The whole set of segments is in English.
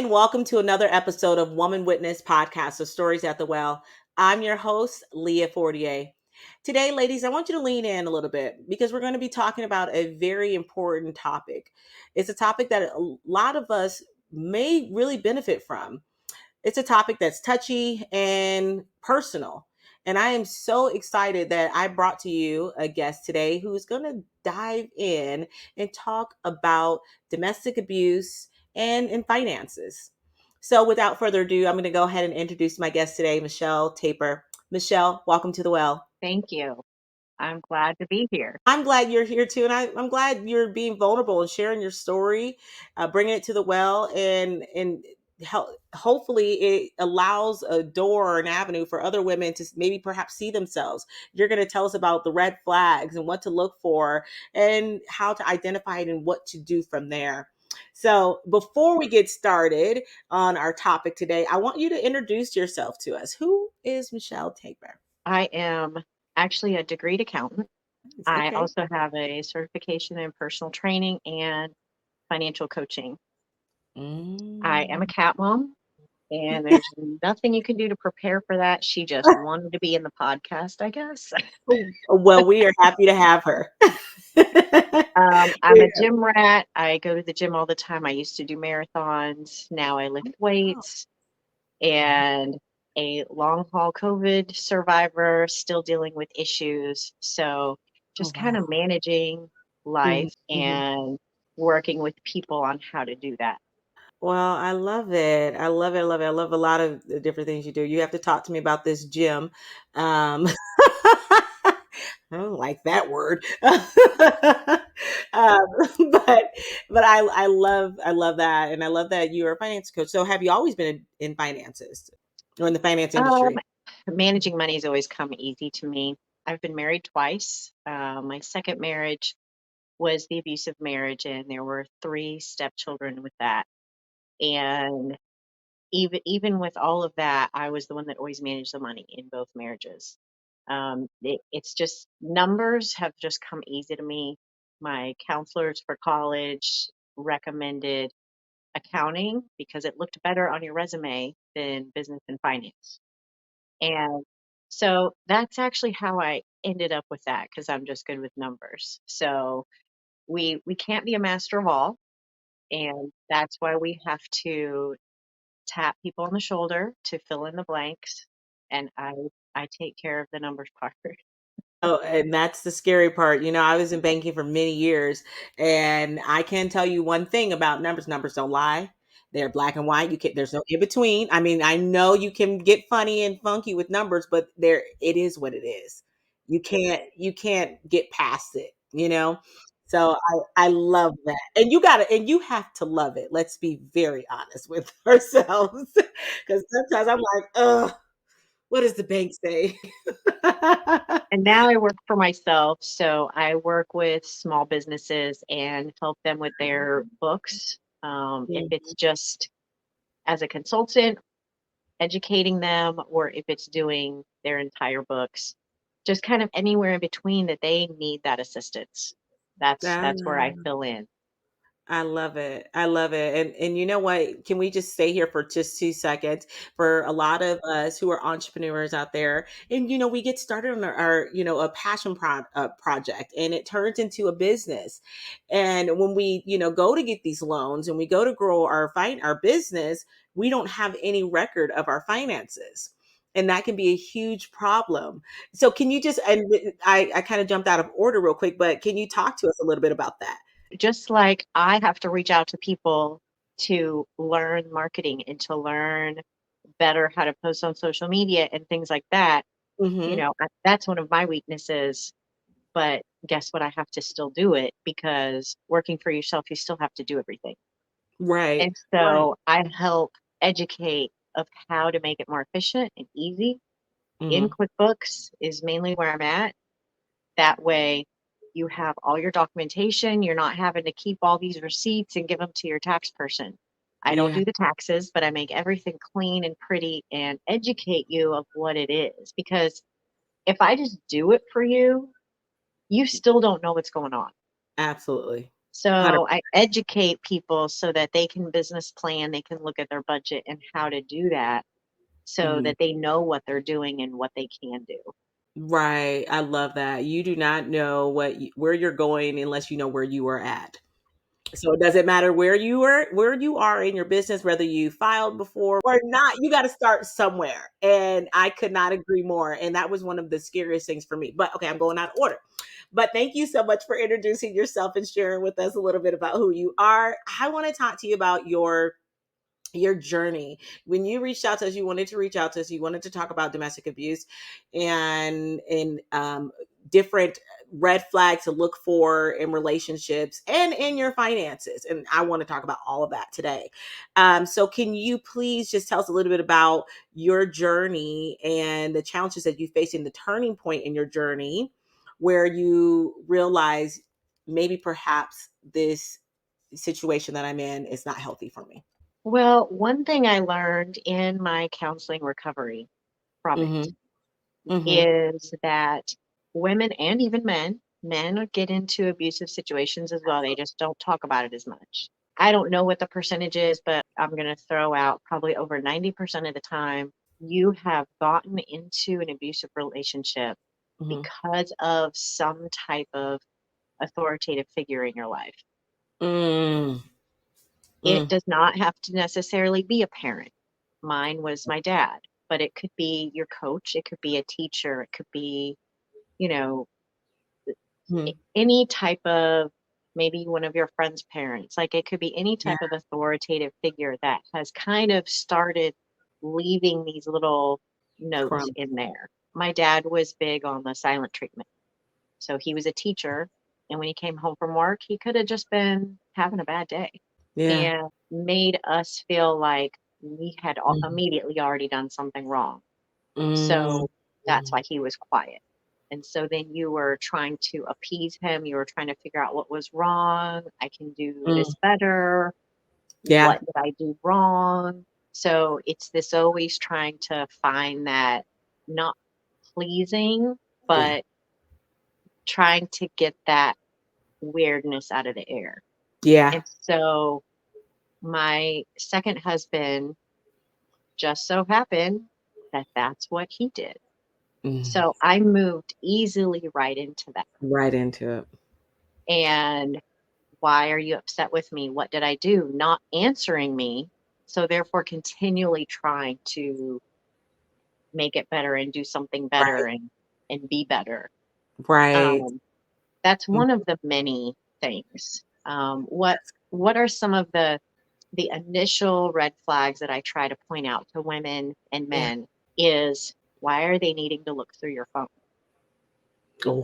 and welcome to another episode of Woman Witness Podcast of Stories at the Well. I'm your host, Leah Fortier. Today, ladies, I want you to lean in a little bit because we're going to be talking about a very important topic. It's a topic that a lot of us may really benefit from. It's a topic that's touchy and personal. And I am so excited that I brought to you a guest today who's going to dive in and talk about domestic abuse and finances. So, without further ado, I'm going to go ahead and introduce my guest today, Michelle Taper. Michelle, welcome to the well. Thank you. I'm glad to be here. I'm glad you're here too, and I'm glad you're being vulnerable and sharing your story, bringing it to the well, and hopefully it allows a door or an avenue for other women to maybe perhaps see themselves. You're going to tell us about the red flags and what to look for and how to identify it and what to do from there. So before we get started on our topic today, I want you to introduce yourself to us. Who is Michelle Taper? I am actually a degreed accountant. I Okay. also have a certification in personal training and financial coaching. I am a Mm. cat mom, and there's nothing you can do to prepare for that. She just wanted to be in the podcast, I guess. Well, we are happy to have her. I'm a gym rat. I go to the gym all the time. I used to do marathons. Now I lift weights. And a long haul COVID survivor, still dealing with issues. So Oh, just kind of wow. managing Mhm, life mhm. and working with people on how to do that. Well, I love it. I love it. I love it. I love a lot of the different things you do. You have to talk to me about this gym. I don't like that word. um, but I love that, and I love that you're a finance coach. So, have you always been in finances or in the finance Um, industry? Managing money has always come easy to me. I've been married twice. My second marriage was the abusive marriage, and there were three stepchildren with that. And even with all of that, I was the one that always managed the money in both marriages. It's just numbers have just come easy to me. My counselors for college recommended accounting because it looked better on your resume than business and finance. And so that's actually how I ended up with that because I'm just good with numbers. So we can't be a master of all, and that's why we have to tap people on the shoulder to fill in the blanks, and I take care of the numbers part. Oh, and that's the scary part. I was in banking for many years, and I can tell you one thing about numbers. Numbers don't lie. They're black and white. There's no in between. I mean, I know you can get funny and funky with numbers, but it is what it is. You can't get past it. So I love that. And you have to love it. Let's be very honest with ourselves. Because sometimes I'm like, what does the bank say? And now I work for myself, so I work with small businesses and help them with their books. If it's just as a consultant, educating them, or if it's doing their entire books, just kind of anywhere in between that they need that assistance. That's where I Ah, fill in. I love it. I love it. And you know what? Can we just stay here for just 2 seconds? For a lot of us who are entrepreneurs out there, and we get started on our a passion project, and it turns into a business. And when we go to get these loans and we go to grow our business, we don't have any record of our finances. And that can be a huge problem. So can you just and I kind of jumped out of order real quick, but can you talk to us a little bit about that? Just like I have to reach out to people to learn marketing and to learn better how to post on social media and things like that, Mhm. that's one of my weaknesses. But guess what? I have to still do it because working for yourself, you still have to do everything. Right, And right. so I help educate of how to make it more efficient and easy. In Mhm. QuickBooks is mainly where I'm at. That way you have all your documentation. You're not having to keep all these receipts and give them to your tax person. I don't Yeah, do the taxes, but I make everything clean and pretty and educate you of what it is. Because if I just do it for you, you still don't know what's going on. absolutely. So I 100%. educate people so that they can business plan, they can look at their budget and how to do that so Mhm. that they know what they're doing and what they can do. Right. I love that. You do not know where you're going unless you know where you are at. So it doesn't matter where you are in your business, whether you filed before or not, you got to start somewhere. And I could not agree more. And that was one of the scariest things for me. But okay, I'm going out of order. But thank you so much for introducing yourself and sharing with us a little bit about who you are. I want to talk to you about your journey. When you reached out to us, you wanted to reach out to us, you wanted to talk about domestic abuse and different red flags to look for in relationships and in your finances, and I want to talk about all of that today. So can you please just tell us a little bit about your journey and the challenges that you faced in the turning point in your journey where you realize maybe perhaps this situation that I'm in is not healthy for me? Well, one thing I learned in my counseling recovery from it Mhm. Mhm. is that women and even men get into abusive situations as well. They just don't talk about it as much. I don't know what the percentage is, but I'm going to throw out probably over 90% of the time you have gotten into an abusive relationship Mhm. because of some type of authoritative figure in your life. Mm. It Mm. does not have to necessarily be a parent. Mine was my dad, but it could be your coach, it could be a teacher, it could be, you know, Mhm. any type of maybe one of your friend's parents. Like it could be any Yeah. type of authoritative figure that has kind of started leaving these little notes Crumb. in there. My dad was big on the silent treatment. So he was a teacher, and when he came home from work, he could have just been having a bad day Yeah. and made us feel like we had Mhm. immediately already done something wrong. Mm. So that's why he was quiet. And so then you were trying to appease him. You were trying to figure out what was wrong. I can do Mm. this better. Yeah. What did I do wrong? So it's this always trying to find that not pleasing, Yeah. but trying to get that weirdness out of the air. Yeah. And so my second husband just so happened that that's what he did. Mm. So I moved easily right into that. Right into it. And why are you upset with me? What did I do? Not answering me. So therefore continually trying to make it better and do something better Right. and be better. Right. Um, that's Mm. one of the many things. What are some of the initial red flags that I try to point out to women and Yeah. men is why are they needing to look through your phone? Oh.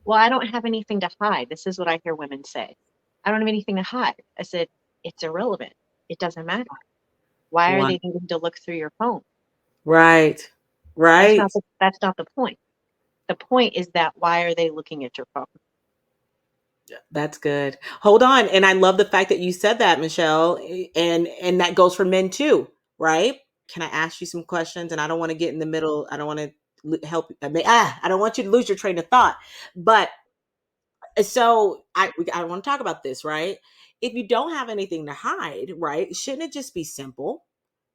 Well, I don't have anything to hide. This is what I hear women say. I don't have anything to hide. I said, it's irrelevant. It doesn't matter. Why are One. they needing to look through your phone? Right. Right. That's not the point. The point is that why are they looking at your phone? That's good. Hold on. And I love the fact that you said that, Michelle. And that goes for men too, right? Can I ask you some questions? And I don't want to get in the middle. I don't want to help. I don't want you to lose your train of thought. But so I want to talk about this, right? If you don't have anything to hide, right? Shouldn't it just be simple?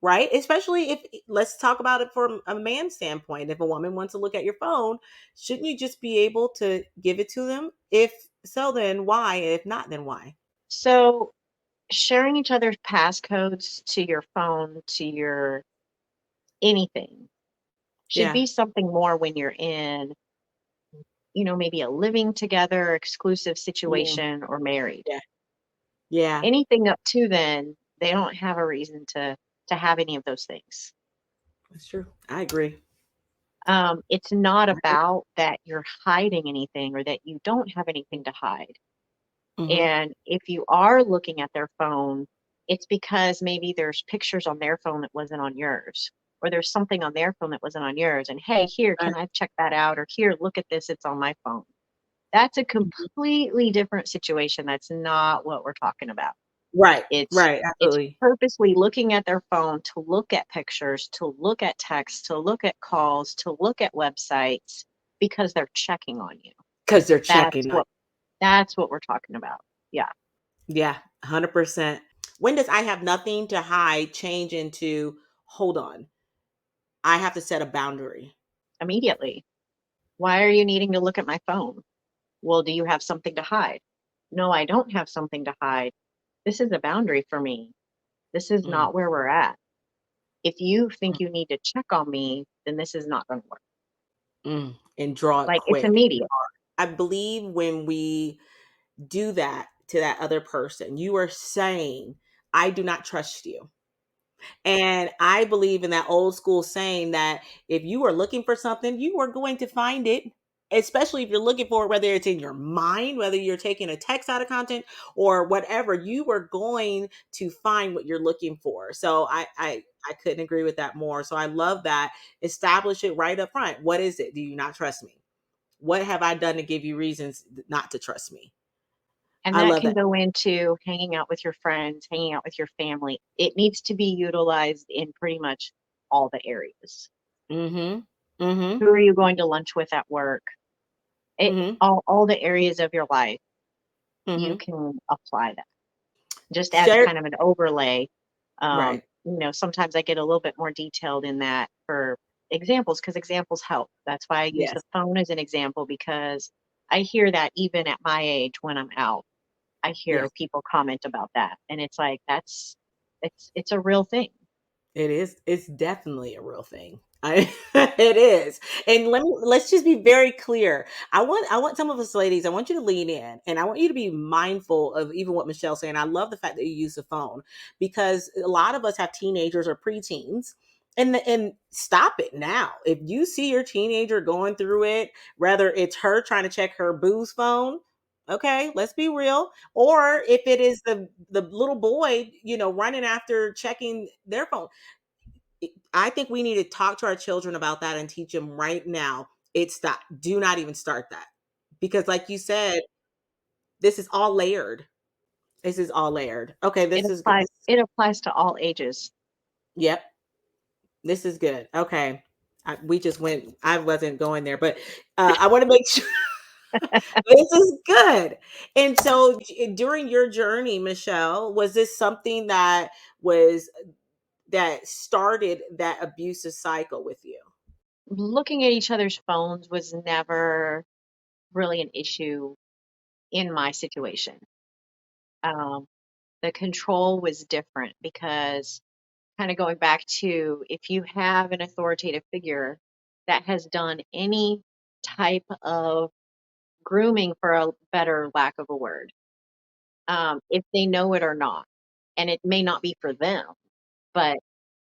Right? Especially if let's talk about it from a man's standpoint. If a woman wants to look at your phone, shouldn't you just be able to give it to them? If so, then why? If not, then why? So sharing each other's passcodes to your phone, to your anything should Yeah. be something more when you're in, maybe a living together, exclusive Mm, situation or married. yeah. Yeah. Anything up to then, they don't have a reason to have any of those things. That's true. I agree. It's not I agree. about that you're hiding anything or that you don't have anything to hide. Hmm. And if you are looking at their phone, it's because maybe there's pictures on their phone that wasn't on yours, or there's something on their phone that wasn't on yours. And hey, here, Right. can I check that out? Or here, look at this, it's on my phone. That's a Mhm. completely different situation. That's not what we're talking about. Right. It's Right. it's Absolutely. purposely looking at their phone to look at pictures, to look at texts, to look at calls, to look at websites because they're checking on you. Because they're That's checking on. what That's what we're talking about. Yeah, Yeah, 100%. When does I have nothing to hide change into hold on, I have to set a boundary? immediately. Why are you needing to look at my phone? Well, do you have something to hide? No, I don't have something to hide. This is a boundary for me. This is Mm, not where we're at. If you mm, think you need to check on me, then this is not going to work. and draw it Like, it's quick. immediate. I believe when we do that to that other person, you are saying, I do not trust you. And I believe in that old school saying that if you are looking for something, you are going to find it. Especially if you're looking for it, whether it's in your mind, whether you're taking a text out of content or whatever, you are going to find what you're looking for. So I couldn't agree with that more. So I love that. Establish it right up front. What is it? Do you not trust me? What have I done to give you reasons not to trust me? And I that love can that. go into hanging out with your friends, hanging out with your family. It needs to be utilized in pretty much all the areas. Mm-hmm. Mm-hmm. Who are you going to lunch with at work? Mm-hmm. All the areas of your life, you Mm-hmm. can apply that just as Share. kind of an overlay. Right. Sometimes I get a little bit more detailed in that for examples because examples help. That's why I use the Yes. phone as an example because I hear that even at my age when I'm out, I hear Yes. people comment about that. And it's like, it's a real thing. It is. It's definitely a real thing. It is. And let's just be very clear. I want some of us ladies, I want you to lean in and I want you to be mindful of even what Michelle's saying. I love the fact that you use the phone because a lot of us have teenagers or preteens. And stop it now. If you see your teenager going through it, whether it's her trying to check her boo's phone, okay, let's be real, or if it is the little boy, running after checking their phone. I think we need to talk to our children about that and teach them right now. It's that do not even start that. Because like you said, this is all layered. This is all layered. Okay, It this is good. applies it applies to all ages. Yep, this is good. Okay. We just went, I wasn't going there, but I want to make sure this is good. And so during your journey, Michelle, was this something was that started that abusive cycle with you? Looking at each other's phones was never really an issue in my situation. Um, the control was different because kind of going back to if you have an authoritative figure that has done any type of grooming, for a better lack of a word, if they know it or not, and it may not be for them, but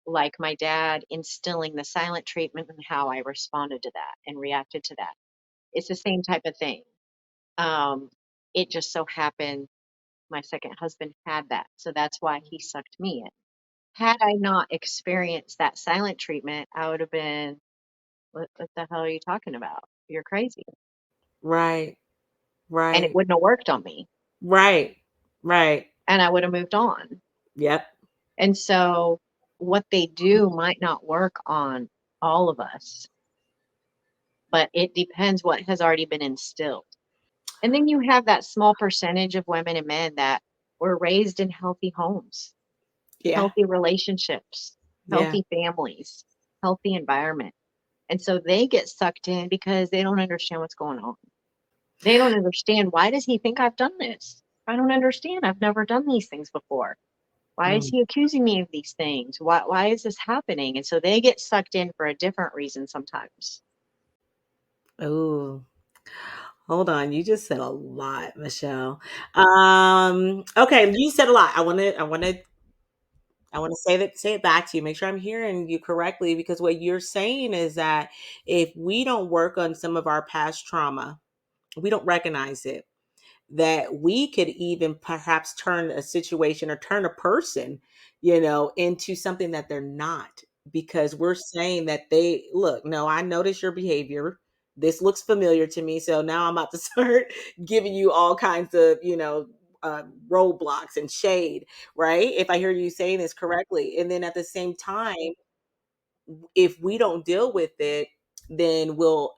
like my dad instilling the silent treatment and how I responded to that and reacted to that. It's the same type of thing. Um, it just so happened my second husband had that. So that's why he sucked me in. Had I not experienced that silent treatment, I would have been, what the hell are you talking about? You're crazy. Right. And it Right. wouldn't have worked on me. Right. Right. And I would have moved on. Yep. And so what they do might not work on all of us, but it depends what has already been instilled. And then you have that small percentage of women and men that were raised in healthy homes, Yeah. healthy relationships, Yeah. healthy families, healthy environment. And so they get sucked in because they don't understand what's going on. They don't understand, why does he think I've done this? I don't understand. I've never done these things before. Why is Mm. he accusing me of these things? Why is this happening? And so they get sucked in for a different reason sometimes. Ooh. Hold on. You just said a lot, Michelle. Okay, you said a lot. I want to say it back to you. Make sure I'm hearing you correctly because what you're saying is that if we don't work on some of our past trauma, we don't recognize it, that we could even perhaps turn a situation or turn a person, into something that they're not, because we're saying that they look, no, I notice your behavior. This looks familiar to me. So now I'm about to start giving you all kinds of, roadblocks and shade, right? If I hear you saying this correctly. And then at the same time, if we don't deal with it, then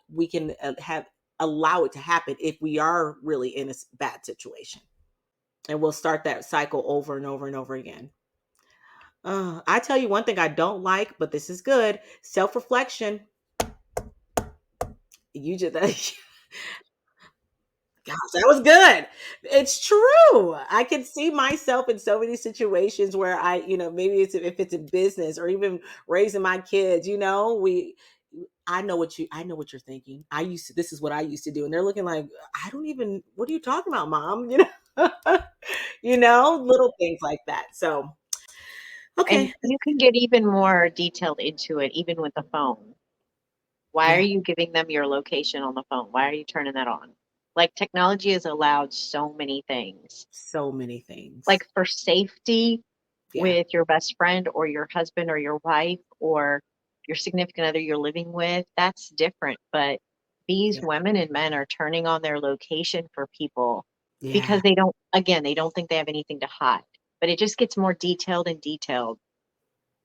we can have allow it to happen if we are really in a bad situation. And we'll start that cycle over and over and over again. I tell you one thing I don't like, but this is good: self reflection. You just Gosh, that was good. It's true. I can see myself in so many situations where maybe if it's in business or even raising my kids, I know what you're thinking. This is what I used to do. And they're looking like, what are you talking about, mom? Little things like that. So, And okay. you can get even more detailed into it, even with the phone. Why are Yeah. you giving them your location on the phone? Why are you turning that on? Like technology has allowed so many things. So many things. Like for safety Yeah. with your best friend or your husband or your wife or your significant other you're living with, that's different. But these Yeah. women and men are turning on their location for people Yeah. because they don't, again, they don't think they have anything to hide. But it just gets more detailed and detailed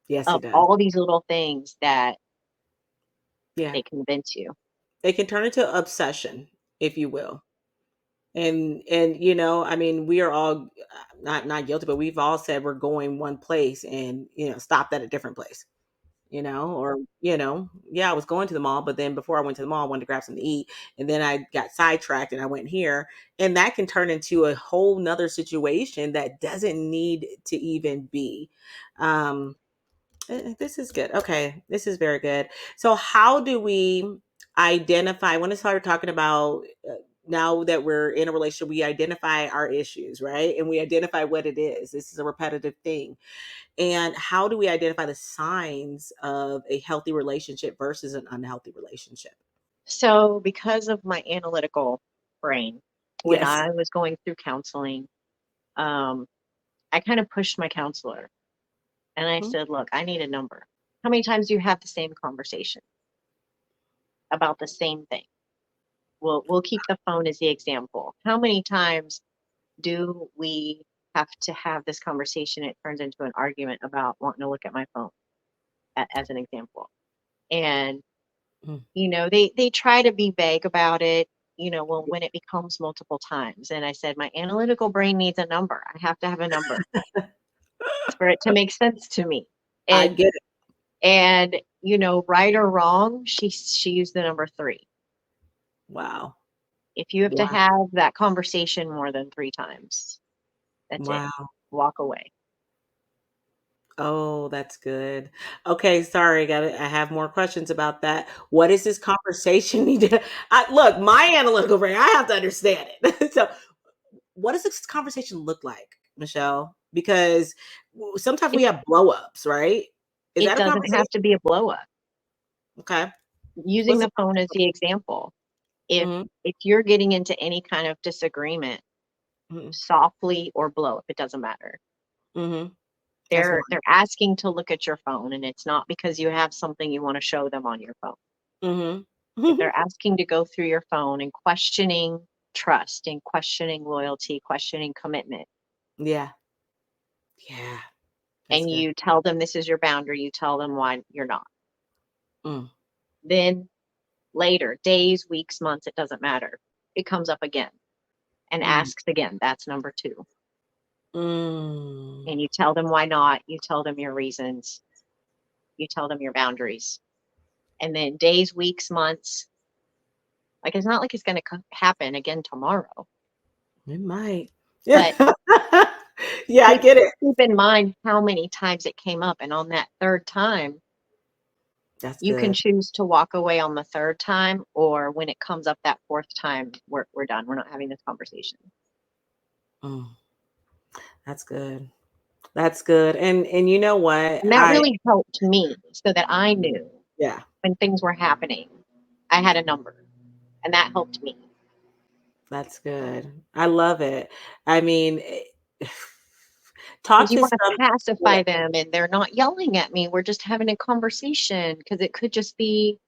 Yes, it of does. all these little things that Yeah. they convince you. It can turn into obsession, if you will. And I mean, we are all not guilty, but we've all said we're going one place and stopped at a different place, or yeah, I was going to the mall, but then before I went to the mall I wanted to grab something to eat, and then I got sidetracked and I went here, and that can turn into a whole nother situation that doesn't need to even be. um this is good. Okay, this is very good. So, how do we identify when it's start talking about now that we're in a relationship? We identify our issues, right? And we identify what it is. This is a repetitive thing. And how do we identify the signs of a healthy relationship versus an unhealthy relationship? So, because of my analytical brain, when Yes. I was going through counseling, um, I kind of pushed my counselor and I Mhm. said, "Look, I need a number. How many times do you have the same conversation about the same thing? We'll keep the phone as the example. How many times do we have to have this conversation? It turns into an argument about wanting to look at my phone, as an example." And Mm. they try to be vague about it, well, when it becomes multiple times. And I said, my analytical brain needs a number. I have to have a number for it to make sense to me. I And get it. right or wrong, she used the number 3. Wow. If you have to Wow. have that conversation more than 3 times, that's it. Wow. Walk away. Oh, that's good. Okay, sorry, I have more questions about that. What is this conversation need to look, my analytical brain, I have to understand it. So, what does this conversation look like, Michelle? Because sometimes we It have blow ups, right? Is it that a doesn't conversation? have to be a blow up. Okay. Using What's the the phone as the example. If Mhm, if you're getting into any kind of disagreement, mhm, softly or blow up, it doesn't matter. mhm. That's They're one. asking to look at your phone, and it's not because you have something you wanna show them on your phone. Mhm. If they're asking to go through your phone and questioning trust and questioning loyalty, questioning commitment, Yeah. Yeah. That's and good. you tell them this is your boundary, you tell them why you're not. Mm, Then later, days, weeks, months, it doesn't matter. It comes up again and mm, asks again. That's number 2. mm. And you tell them why not, you tell them your reasons, you tell them your boundaries. And then days, weeks, months, like, it's not like it's gonna happen again tomorrow, It might. Yeah. but Yeah, I keep get it. keep in mind how many times it came up, and on that 3rd time, That's you can good. choose to walk away on the 3rd time, or when it comes up that 4th time, we're done. We're not having this conversation. Mm, that's good. That's good. And you know what? And that really helped me so that I knew Yeah, when things were happening, I had a number, and that helped me. that's good. I love it. I mean, Because talk you to wanna some. Yeah, pacify them, and they're not yelling at me, we're just having a conversation. Because it could just be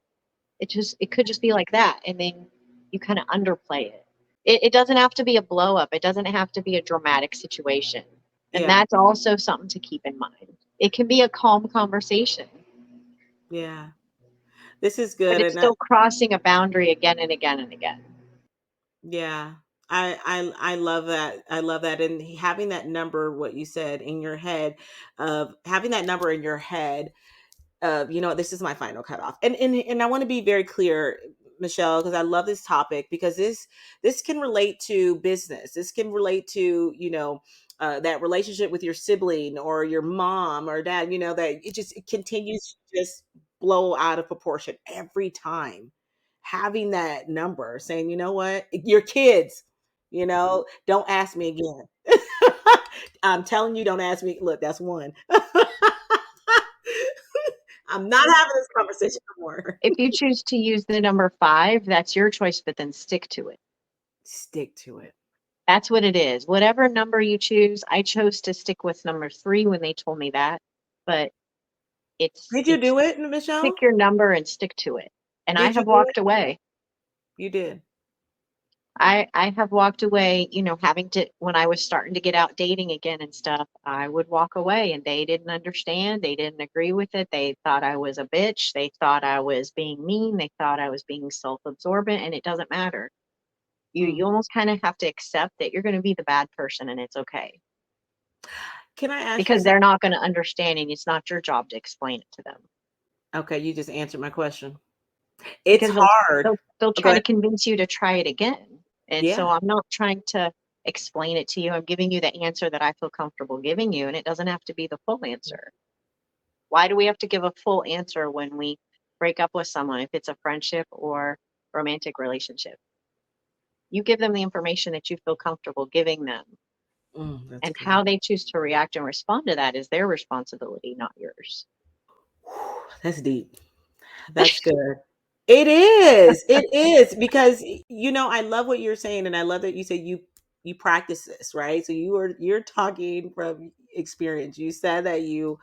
like that, and then you kinda underplay it. It doesn't have to be a blow up, it doesn't have to be a dramatic situation, and yeah, that's also something to keep in mind. It can be a calm conversation, yeah. This is but good, it's and still crossing a boundary again and again and again. Yeah. I love that. I love that. And having that number, what you said in your head, of having that number in your head of, this is my final cutoff. And I want to be very clear, Michelle, because I love this topic, because this can relate to business. This can relate to, that relationship with your sibling or your mom or dad, that it continues to just blow out of proportion every time. Having that number saying, you know what, your kids, don't ask me again. I'm telling you, don't ask me. Look, that's one. I'm not having this conversation no more. If you choose to use the number 5, that's your choice, but then stick to it. Stick to it. That's what it is. Whatever number you choose, I chose to stick with number 3 when they told me that, but Did you it's do it, pick Michelle? your number and stick to it. And I Did you have do walked it? away. You did. I have walked away, having to when I was starting to get out dating again and stuff, I would walk away and they didn't understand. They didn't agree with it. They thought I was a bitch. They thought I was being mean. They thought I was being self-absorbent, and it doesn't matter. You Mm. almost kind of have to accept that you're going to be the bad person and it's okay Can I ask you because something? they're not going to understand and it's not your job to explain it to them Okay, you just answered my question. It's because they'll hard. they'll Oh, go try to ahead. convince you to try it again. And so Yeah. I'm not trying to explain it to you. I'm giving you the answer that I feel comfortable giving you, and it doesn't have to be the full answer. Why do we have to give a full answer when we break up with someone if it's a friendship or romantic relationship? You give them the information that you feel comfortable giving them, That's and good. how they choose to react and respond to that is their responsibility, not yours. Whew, that's deep. That's good. It is. It is because I love what you're saying, and I love that you say you practice this, right? So you're talking from experience. You said that you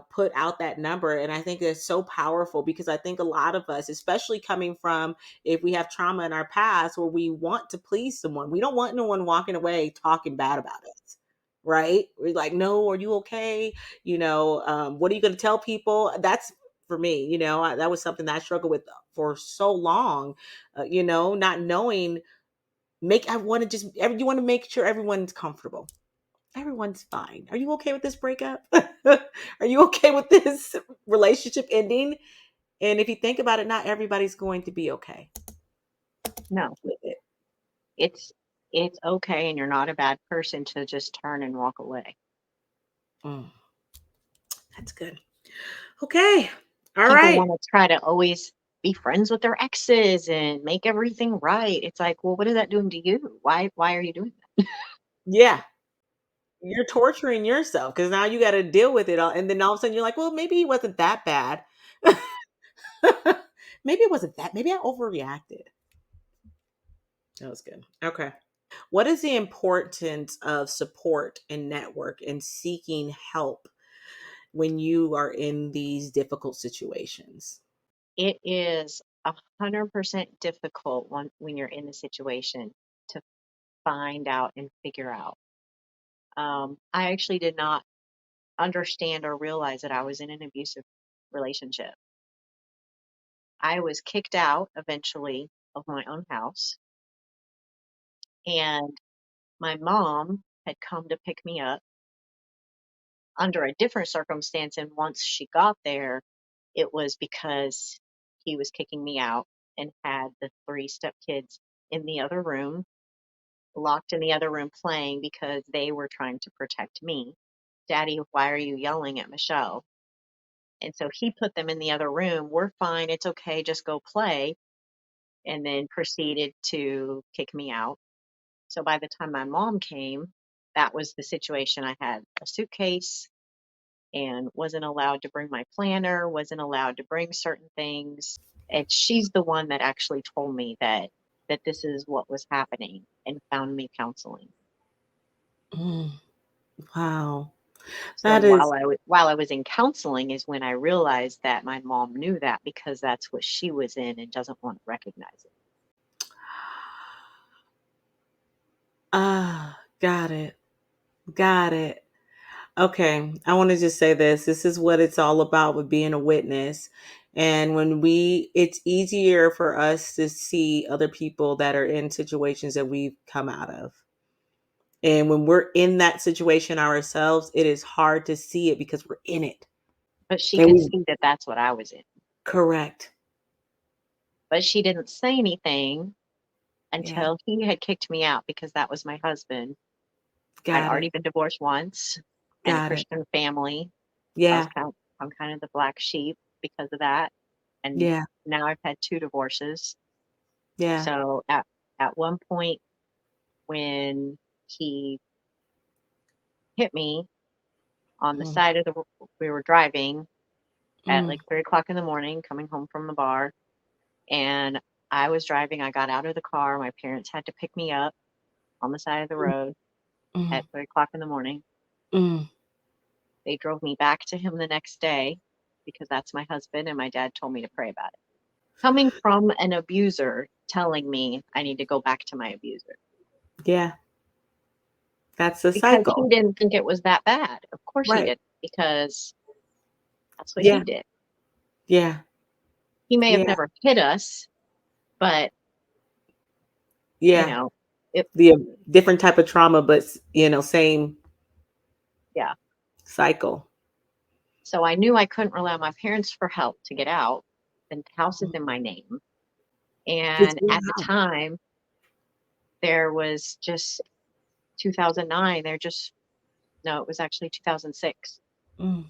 put out that number, and I think it's so powerful, because I think a lot of us, especially coming from, if we have trauma in our past where we want to please someone, we don't want no one walking away talking bad about us. Right? We're like, no, are you okay? What are you going to tell people? That's for me. That was something that I struggled with for so long. Not knowing. I want to you want to make sure everyone's comfortable. Everyone's fine. Are you okay with this breakup? Are you okay with this relationship ending? And if you think about it, not everybody's going to be okay No, with it. it's it's okay, and you're not a bad person to just turn and walk away. Mm, that's good. Okay. All People right. want to try to always be friends with their exes and make everything right. It's like, well, what is that doing to you? Why are you doing that? Yeah. You're torturing yourself because now you got to deal with it all. And then all of a sudden you're like, well, maybe it wasn't that bad. Maybe it wasn't that. Maybe I overreacted. That was good. Okay. What is the importance of support and network and seeking help when you are in these difficult situations? It is 100% difficult when you're in the situation to find out and figure out. I actually did not understand or realize that I was in an abusive relationship. I was kicked out eventually of my own house, and my mom had come to pick me up under a different circumstance. And once she got there, it was because he was kicking me out and had the three stepkids in the other room, locked in the other room playing because they were trying to protect me. Daddy, why are you yelling at Michelle? And so he put them in the other room. We're fine. It's okay. Just go play. And then proceeded to kick me out. So by the time my mom came, that was the situation. I had a suitcase and wasn't allowed to bring my planner, wasn't allowed to bring certain things. And she's the one that actually told me that this is what was happening and found me counseling. Mm, wow. So That is, while I was in counseling is when I realized that my mom knew that because that's what she was in and doesn't want to recognize it. got it. Got it. Okay. I want to just say this. This is what it's all about with being a witness. And when it's easier for us to see other people that are in situations that we've come out of. And when we're in that situation ourselves, it is hard to see it because we're in it. But she And could we, see that that's what I was in. correct. But she didn't say anything Yeah. until he had kicked me out because that was my husband. I'd Got already it. been divorced once in a Got it. Christian family. I was Yeah. I'm kind of the black sheep because of that. And Yeah. now I've had two divorces. Yeah. So at one point when he hit me on the Mm, side of the we were driving at mm, like 3 o'clock in the morning, coming home from the bar, and I was driving. I got out of the car. My parents had to pick me up on the side of the road mm, at 3 o'clock in the morning. mm. They drove me back to him the next day because that's my husband, and my dad told me to pray about it. Coming from an abuser telling me I need to go back to my abuser Yeah. That's the because cycle. he didn't think it was that bad. Of course he Right. didn't, because that's what he Yeah. did. Yeah. He may have Yeah. never hit us, but you Yeah. know, it The different type of trauma, but same yeah. cycle. So I knew I couldn't rely on my parents for help to get out. The house is Mm. in my name. It's And really at the hard. time, there was just 2009. There just, no, it was actually 2006. Mm.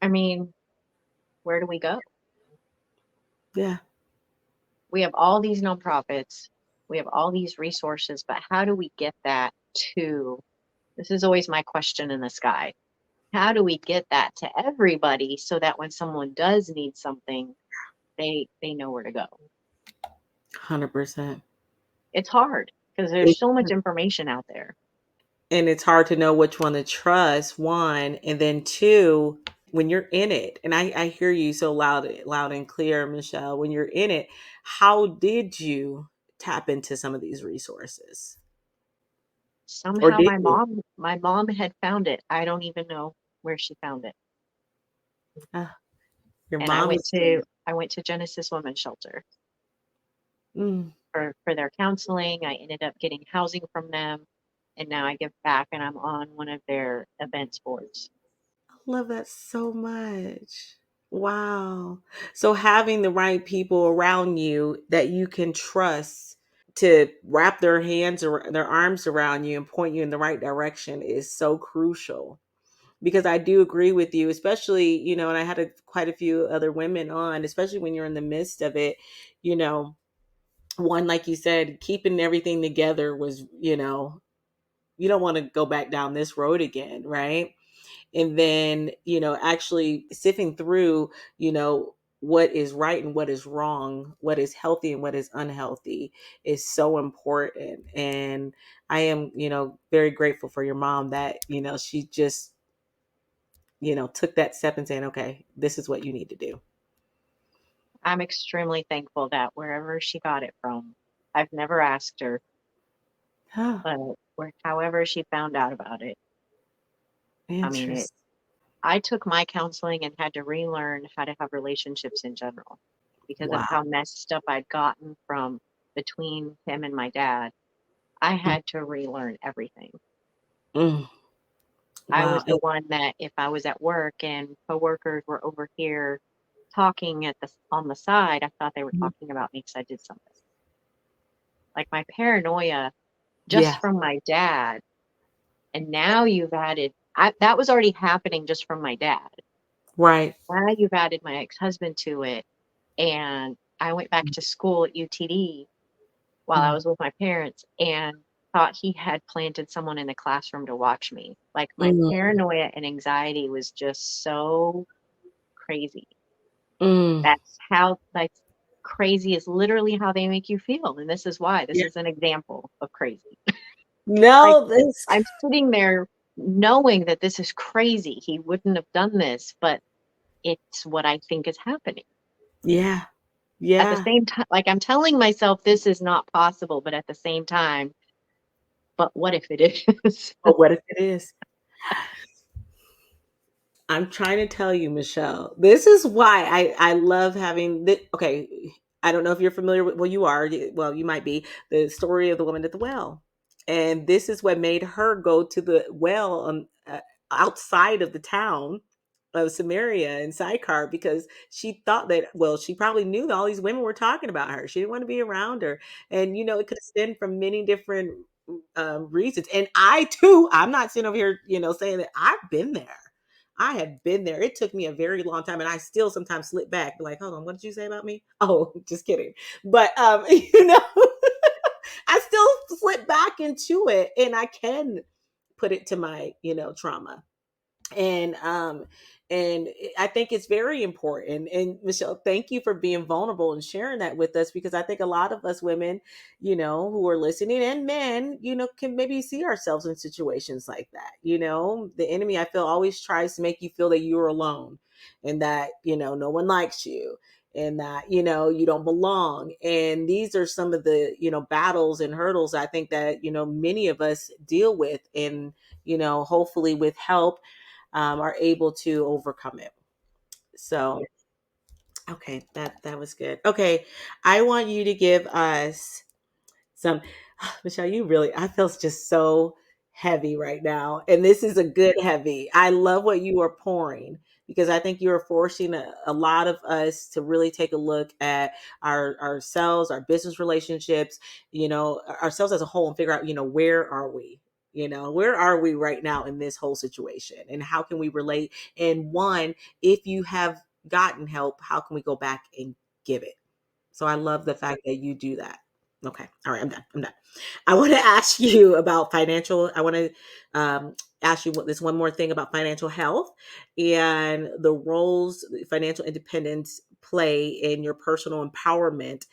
I mean, where do we go? Yeah. We have all these nonprofits, we have all these resources, but how do we get that to, this is always my question in the sky. How do we get that to everybody so that when someone does need something, they know where to go? 100%. It's hard because there's It's so much information out there. and it's hard to know which one to trust, one, and then two, when you're in it. And I hear you so loud and clear, Michelle. When you're in it, how did you tap into some of these resources? Or Somehow did you? my mom had found it. I don't even know where she found it. Ah, your And mom is there. I went to Genesis Women's Shelter Mm, for their counseling. I ended up getting housing from them, and now I give back and I'm on one of their events boards. I love that so much. Wow. So having the right people around you that you can trust to wrap their hands or their arms around you and point you in the right direction is so crucial. Because I do agree with you, especially, and I had quite a few other women on, especially when you're in the midst of it, you know, one, like you said, keeping everything together was, you don't want to go back down this road again, right? And then, actually sifting through, what is right and what is wrong, what is healthy and what is unhealthy is so important. And I am, very grateful for your mom that, she just, took that step and saying, okay, this is what you need to do. I'm extremely thankful that wherever she got it from, I've never asked her, Oh, but however she found out about it, I mean, interesting. I took my counseling and had to relearn how to have relationships in general because of Wow. how messed up I'd gotten from between him and my dad. I Mm, had to relearn everything. mm, I wow. was the one that if I was at work and coworkers were over here talking at the on the side, I thought they were Mhm. talking about me because I did something. Like my paranoia just Yeah. from my dad, and now you've added that was already happening just from my dad. Right. Now you've added my ex-husband to it, and I went back to school at UTD while I Mm, was with my parents and thought he had planted someone in the classroom to watch me. Like my mm, paranoia and anxiety was just so crazy. mm. That's how, like, crazy is literally how they make you feel. And this is why this Yeah. is an example of crazy. Like, No, this. I'm sitting there knowing that this is crazy. He wouldn't have done this, but it's what I think is happening. Yeah. At the Yeah. same time, like I'm telling myself this is not possible, but at the same time, but what if it is? But what if it is? I'm trying to tell you, Michelle. This is why I love having the okay. I don't know if you're familiar with, well, you are. Well, you might be, the story of the woman at the well, and this is what made her go to the well outside of the town of Samaria in Sychar, because she thought that, well, she probably knew that all these women were talking about her. She didn't want to be around her, and it could have stemmed from many different reasons. And I too, I'm not sitting over here, saying that I've been there. I have been there. It took me a very long time, and I still sometimes slip back, be like, "Hold on, what did you say about me?" Oh, just kidding. But I still slip back into it, and I can put it to my, trauma. And I think it's very important. And Michelle, thank you for being vulnerable and sharing that with us, because I think a lot of us women, who are listening, and men, can maybe see ourselves in situations like that. The enemy, I feel, always tries to make you feel that you're alone, and that no one likes you, and that you don't belong. And these are some of the battles and hurdles, I think, that many of us deal with, and hopefully with help, are able to overcome it. So, okay, that was good. Okay, I want you to give us some. Michelle, you really, I feel just so heavy right now. And this is a good heavy. I love what you are pouring, because I think you are forcing a lot of us to really take a look at ourselves, our business relationships, ourselves as a whole, and figure out, where are we? Where are we right now in this whole situation? And how can we relate? And one, if you have gotten help, how can we go back and give it? So I love the fact that you do that. Okay. All right. I'm done. I'm done. I want to ask you about financial. I want to ask you this one more thing about financial health and the roles financial independence play in your personal empowerment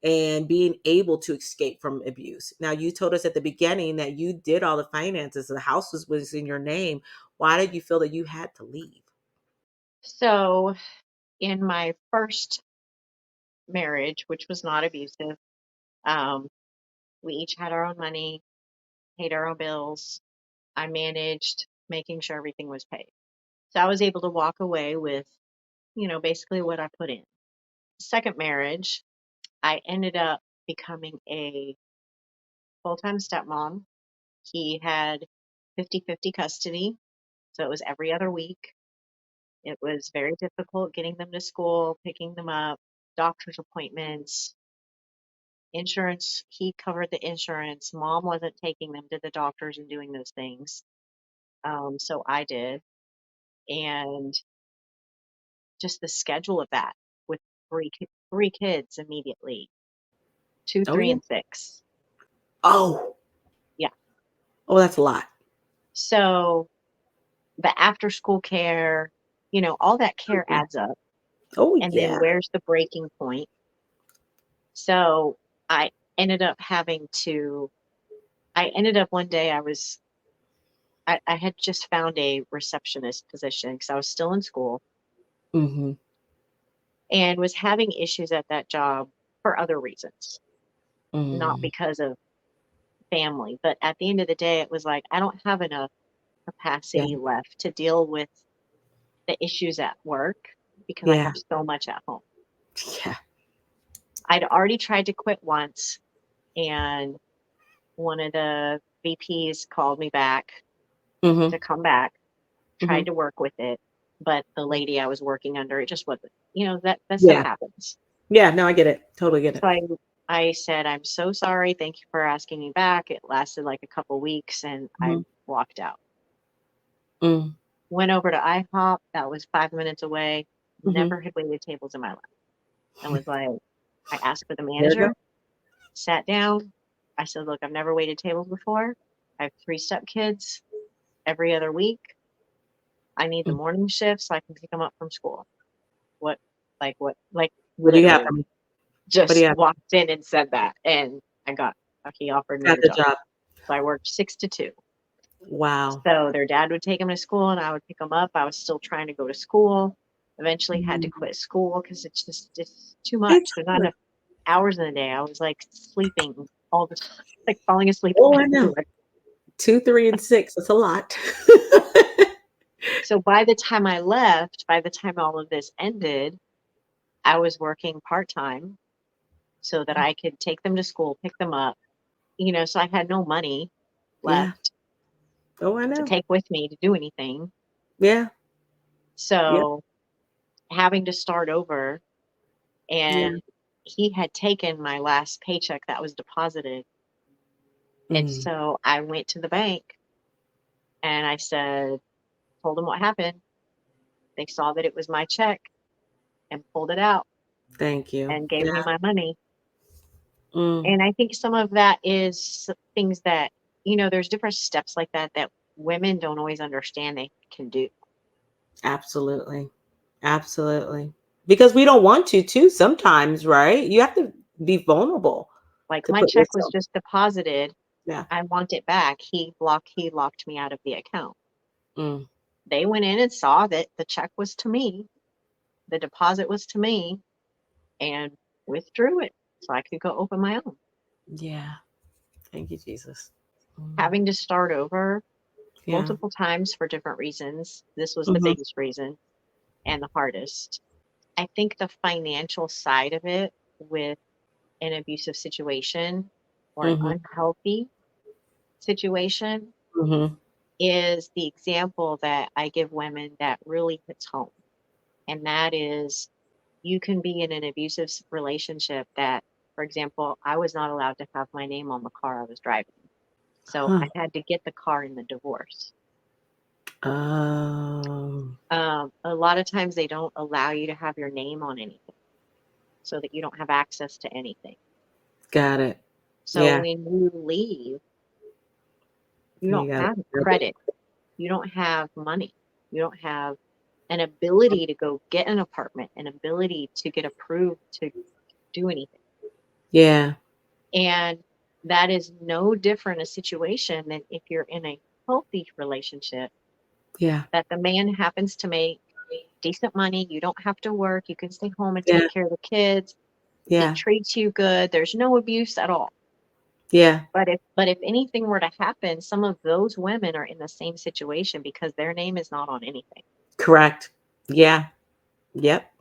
and being able to escape from abuse. Now, you told us at the beginning that you did all the finances, the house was in your name. Why did you feel that you had to leave? So, in my first marriage, which was not abusive, um, we each had our own money, paid our own bills. I managed making sure everything was paid. So I was able to walk away with, basically what I put in. Second marriage, I ended up becoming a full time stepmom. He had 50-50 custody. So it was every other week. It was very difficult getting them to school, picking them up, doctor's appointments, insurance. He covered the insurance. Mom wasn't taking them to the doctors and doing those things. So I did. And just the schedule of that with three kids immediately, two, Oh, three, yeah. and six. Oh, Yeah. oh, that's a lot. So the after school care, all that care Mhm. adds up. Oh, And then yeah. where's the breaking point? So I ended up I ended up one day, I had just found a receptionist position because I was still in school Mhm. and was having issues at that job for other reasons, not Mm. because of family. But at the end of the day, it was like, I don't have enough Yeah. capacity left to deal with the issues at work because I Yeah. have so much at home. Yeah. I'd already tried to quit once, and one of the VPs called me back Mhm. to come back, tried Mhm. to work with it, but the lady I was working under, it just wasn't, that stuff Yeah. happens. Yeah. No, I get it. Totally get So it. I said, I'm so sorry. Thank you for asking me back. It lasted like a couple weeks and I Mhm. walked out. Mm. Went over to IHOP, that was 5 minutes away. Mhm. Never had waited tables in my life. I was like, I asked for the There you go. manager, sat down. I said, look, I've never waited tables before. I have three stepkids every other week. I need the Mm. morning shift so I can pick them up from school. What, like What do you have literally for me? What do just you have? walked in and said that. And he offered me Got the the job. job. So I worked 6 to 2. Wow. So their dad would take them to school and I would pick them up. I was still trying to go to school. Eventually had to Mm. quit school because it's too much. It's There's not hard. enough hours in the day. I was like sleeping all the time, like falling asleep Oh, I know. everywhere. 2, 3, and 6. That's a lot. So by the time I left, by the time all of this ended, I was working part-time so that I could take them to school, pick them up, so I had no money Yeah. left Oh, I to know. take with me to do anything. Yeah. Yep. So having to start over, Yeah. and he had taken my last paycheck that was deposited. And Mm. so I went to the bank and I said, told them what happened. They saw that it was my check and pulled it out Thank you. and gave Yeah. me my money. Mm. And I think some of that is things that, there's different steps like that that women don't always understand they can do. Absolutely. Absolutely. Because we don't want to too sometimes, right? You have to be vulnerable Like to my put check was yourself. just deposited. Yeah. I want it back. He locked me out of the account. Mm. They went in and saw that the check was to me, the deposit was to me, and withdrew it so I could go open my own. Yeah. Thank you, Jesus. Mm. Having to start over Yeah. multiple times for different reasons. This was the Mhm. biggest reason and the hardest. I think the financial side of it with an abusive situation or an Mhm. unhealthy situation Mhm. is the example that I give women that really hits home. And that is, you can be in an abusive relationship that, for example, I was not allowed to have my name on the car I was driving. So Huh. I had to get the car in the divorce. Um, A lot of times they don't allow you to have your name on anything so that you don't have access to anything. got it. So Yeah. when you leave, you You don't got have it. credit, you don't have money, you don't have an ability to go get an apartment, an ability to get approved to do anything. Yeah. And that is no different a situation than if you're in a healthy relationship Yeah. that the man happens to make decent money, you don't have to work, you can stay home and Yeah. take care of the kids, he Yeah. treats you good, there's no abuse at all. Yeah. But if anything were to happen, some of those women are in the same situation because their name is not on anything. Correct. Yeah. Yep.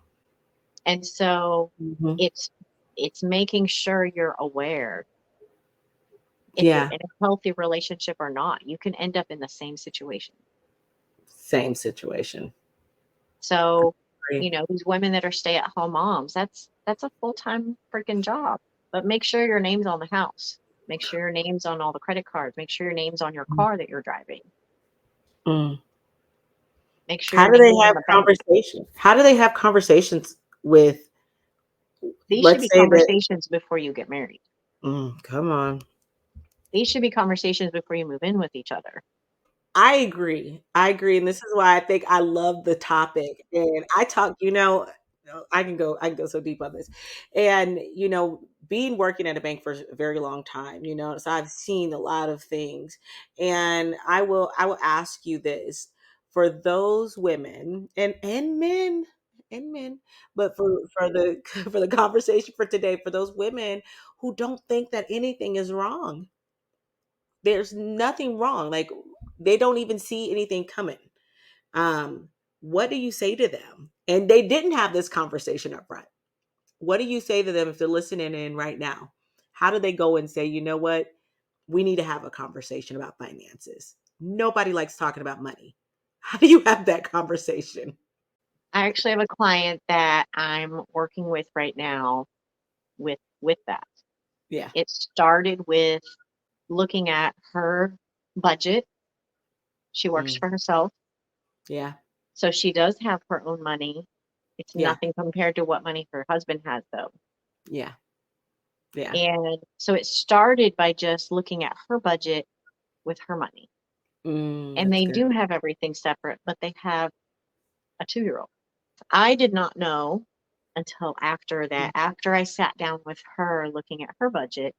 And so Mhm. it's it's making sure you're aware if you're Yeah. in a healthy relationship or not, you can end up in the same situation. Same situation. So, Agree. these women that are stay-at-home moms, that's a full-time freaking job. But make sure your name's on the house. Make sure your name's on all the credit cards. Make sure your name's on your Mm. car that you're driving. Mm. Make sure How your do they name's in have the bank. conversations? How do they have conversations with, These should let's be say that, conversations before you get married. come on. These should be conversations before you move in with each other. I agree. I agree, and this is why I think I love the topic. And I talk, I can go so deep on this. And being working at a bank for a very long time, so I've seen a lot of things. And I will ask you this for those women and men, but for the for the conversation for today, for those women who don't think that anything is wrong, there's nothing wrong. Like, they don't even see anything coming. Um, what do you say to them? And they didn't have this conversation up front. What do you say to them if they're listening in right now? How do they go and say, you know what? We need to have a conversation about finances. Nobody likes talking about money. How do you have that conversation? I actually have a client that I'm working with right now with that. Yeah. It started with looking at her budget. She works Mm, for herself, yeah. so she does have her own money. It's Yeah. nothing compared to what money her husband has, though. Yeah. Yeah. And so it started by just looking at her budget with her money. And That's they good. do have everything separate, but they have a 2-year-old. I did not know until after that, after I sat down with her looking at her budget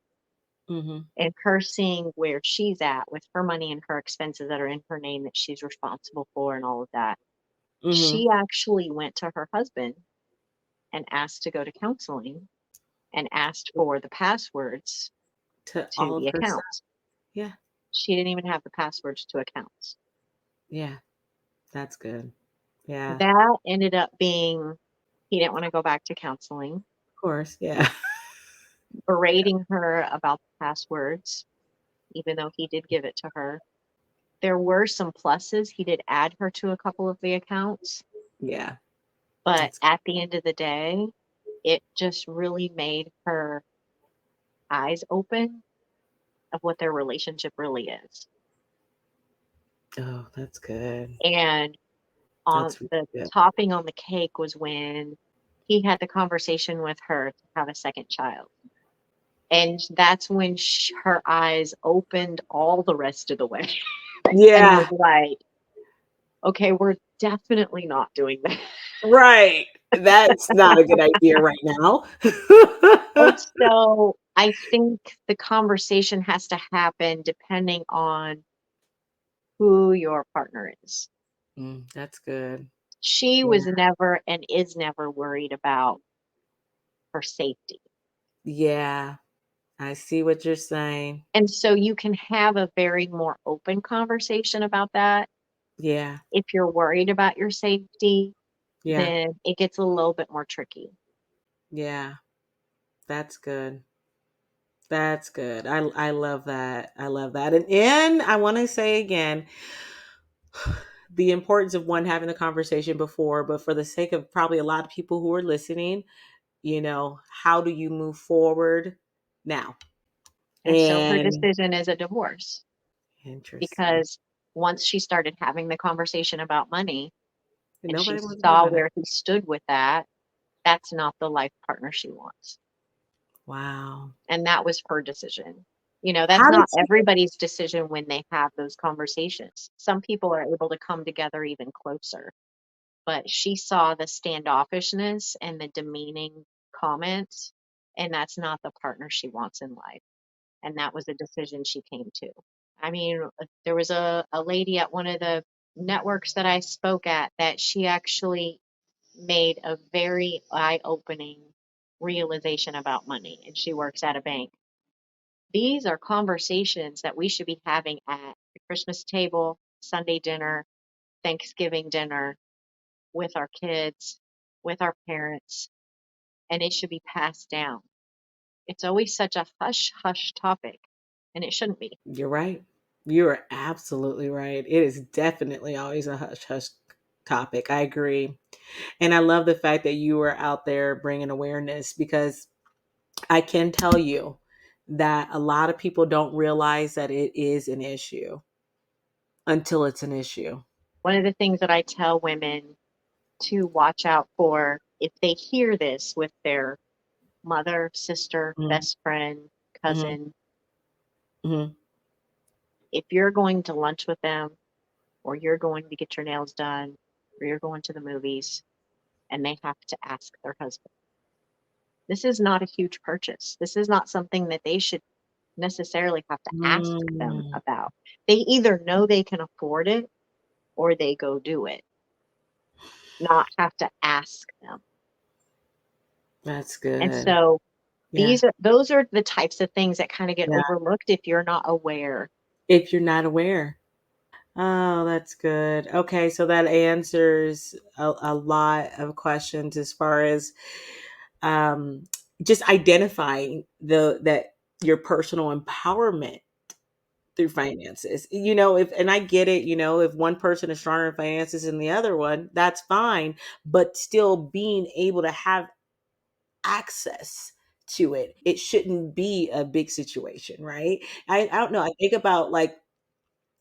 Mm-hmm. and her seeing where she's at with her money and her expenses that are in her name that she's responsible for and all of that. Mm-hmm. She actually went to her husband and asked to go to counseling and asked for the passwords To to all the of her stuff. accounts. Yeah. She didn't even have the passwords to accounts. Yeah. That's good. Yeah. That ended up being he didn't want to go back to counseling, Of course. Yeah. berating her about the passwords, even though he did give it to her. There were some pluses. He did add her to a couple of the accounts, Yeah. but That's at the end of the day, it just really made her eyes open of what their relationship really is. oh, that's good. And on That's really the good. topping on the cake was when he had the conversation with her to have a second child. And that's when her eyes opened all the rest of the way and was Yeah. like, okay, we're definitely not doing that. Right. That's not a good idea right now. And so I think the conversation has to happen depending on who your partner is. That's good. She Yeah. was never and is never worried about her safety. Yeah. I see what you're saying. And so you can have a very more open conversation about that. Yeah. If you're worried about your safety, Yeah. then it gets a little bit more tricky. Yeah. That's good. That's good. I love that. I love that. And I want to say again, the importance of one having the conversation before, but for the sake of probably a lot of people who are listening, how do you move forward now? And so her And decision is a divorce interesting. because once she started having the conversation about money And and she nobody wants to hear saw about it. where he stood with that, that's not the life partner she wants. Wow. And that was her decision. That's How did not she everybody's decision when they have those conversations. Some people are able to come together even closer, but she saw the standoffishness and the demeaning comments, and that's not the partner she wants in life. And that was a decision she came to. I mean, there was a lady at one of the networks that I spoke at that she actually made a very eye opening realization about money, and she works at a bank. These are conversations that we should be having at the Christmas table, Sunday dinner, Thanksgiving dinner, with our kids, with our parents, and it should be passed down. It's always such a hush hush topic, and it shouldn't be. You're right. You are absolutely right. It is definitely always a hush hush topic. I agree. And I love the fact that you are out there bringing awareness because I can tell you that a lot of people don't realize that it is an issue until it's an issue. One of the things that I tell women to watch out for if they hear this with their mother, sister, Mhm, best friend, mhm, cousin, mhm. if you're going to lunch with them or you're going to get your nails done or you're going to the movies and they have to ask their husband, this is not a huge purchase. This is not something that they should necessarily have to ask them Mm, about. They either know they can afford it or they go do it, not have to ask them. that's And good. so Yeah, those are the types of things that kind of get yeah. overlooked if you're not aware. If you're not aware. Oh, that's good. Okay, so that answers a lot of questions as far as um, just identifying that your personal empowerment through finances. If and I get it, if one person is stronger in finances than the other one, that's fine, but still being able to have access to it. It shouldn't be a big situation, right? I don't know. I think about like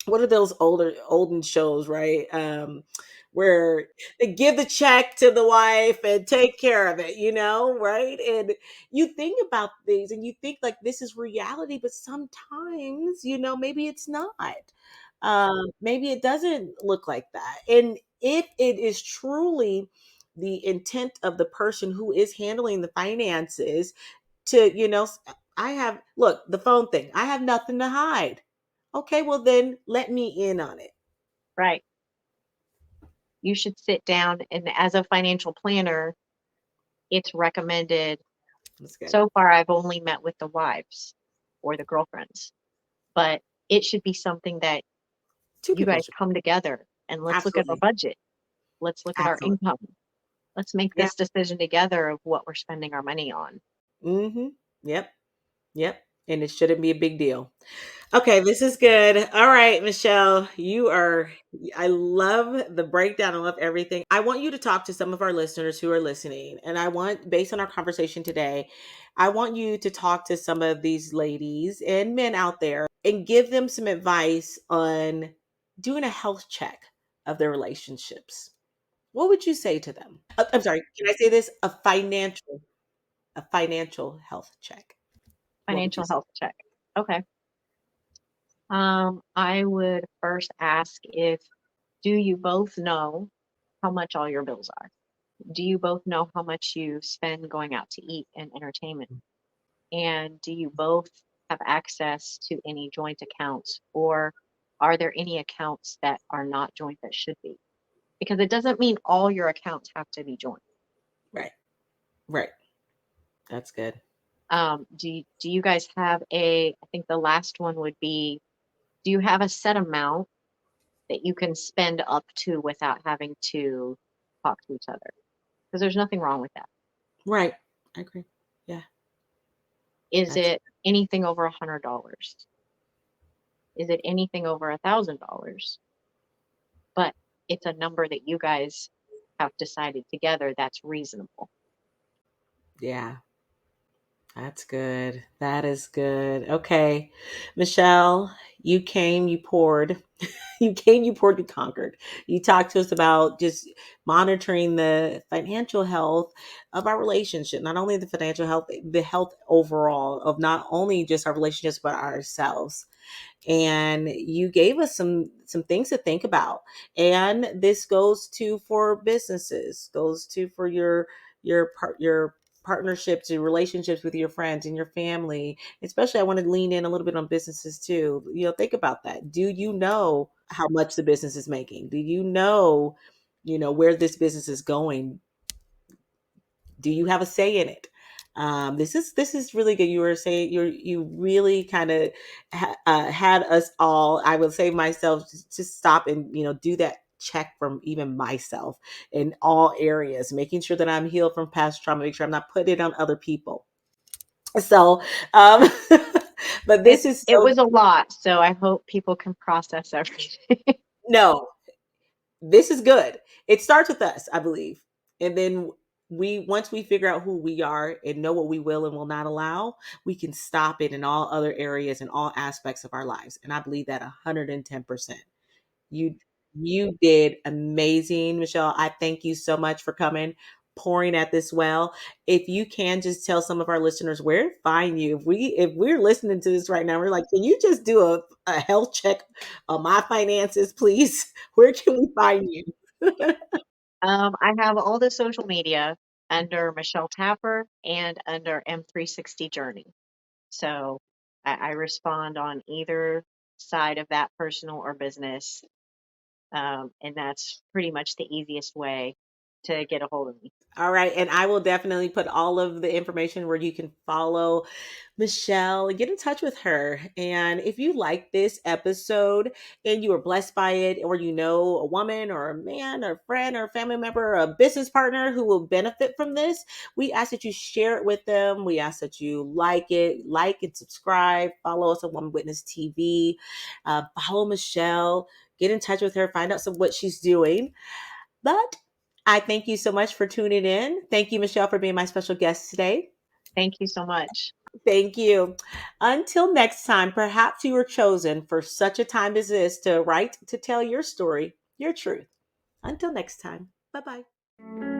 what are those olden shows, right? Where they give the check to the wife and take care of it, right? And you think about things and you think like this is reality, but sometimes, maybe it's not. Maybe it doesn't look like that. And if it is truly the intent of the person who is handling the finances to, I have, look, the phone thing, I have nothing to hide. Okay, well then let me in on it. Right. You should sit down, and as a financial planner, it's recommended. That's good. So far, I've only met with the wives or the girlfriends, but it should be something that Two you people guys should. come together. and let's look at our Absolutely. budget. Let's look at our Absolutely. income. Let's make Yeah. this decision together of what we're spending our money on. Mm-hmm. Yep. Yep. And it shouldn't be a big deal. Okay, this is good. All right, Michelle, I love the breakdown. I love everything. I want you to talk to some of our listeners who are listening. And based on our conversation today, I want you to talk to some of these ladies and men out there and give them some advice on doing a health check of their relationships. What would you say to them? I'm sorry, can I say this? A financial health check. What would you Financial say? health check. Okay. I would first ask if do you both know how much all your bills are? Do you both know how much you spend going out to eat and entertainment? And do you both have access to any joint accounts, or are there any accounts that are not joint that should be? Because it doesn't mean all your accounts have to be joint. Right. Right. That's good. Do you guys have I think the last one would be, do you have a set amount that you can spend up to without having to talk to each other? Because there's nothing wrong with that. Right. I agree. Yeah. Is That's it anything over $100? Is it anything over $1,000? But it's a number that you guys have decided together that's reasonable. yeah. That's good. That is good. Okay. Michelle, you came, you poured. You came, you poured, you conquered. You talked to us about just monitoring the financial health of our relationship, not only the financial health, the health overall of not only just our relationships, but ourselves. And you gave us some things to think about. And this goes to for businesses, goes to for your partnerships and relationships with your friends and your family. Especially I want to lean in a little bit on businesses too. Think about that. Do you know how much the business is making? Do you know where this business is going? Do you have a say in it? This is really good. You were saying you really kind of had us all. I will say myself to stop and do that check from even myself in all areas, making sure that I'm healed from past trauma, make sure I'm not putting it on other people. So, um, but It this is it so was a lot, so I hope people can process everything. no. This is good. It starts with us, I believe. And then we once we figure out who we are and know what we will and will not allow, we can stop it in all other areas and all aspects of our lives. And I believe that 110%. You you did amazing, Michelle. I thank you so much for coming, pouring at this well. If you can just tell some of our listeners where to find you. If we're listening to this right now, we're like, can you just do a health check on my finances, please? Where can we find you? I have all the social media under Michelle Tapper and under M360 Journey. So I respond on either side of that, personal or business. And that's pretty much the easiest way to get a hold of me. All right. And I will definitely put all of the information where you can follow Michelle and get in touch with her. And if you like this episode and you were blessed by it, or you know a woman or a man or a friend or a family member or a business partner who will benefit from this, we ask that you share it with them. We ask that you like and subscribe, follow us on Woman Witness TV, follow Michelle, get in touch with her, find out what she's doing. But I thank you so much for tuning in. Thank you, Michelle, for being my special guest today. Thank you so much. Thank you. Until next time, perhaps you were chosen for such a time as this to write, to tell your story, your truth. Until next time, bye bye.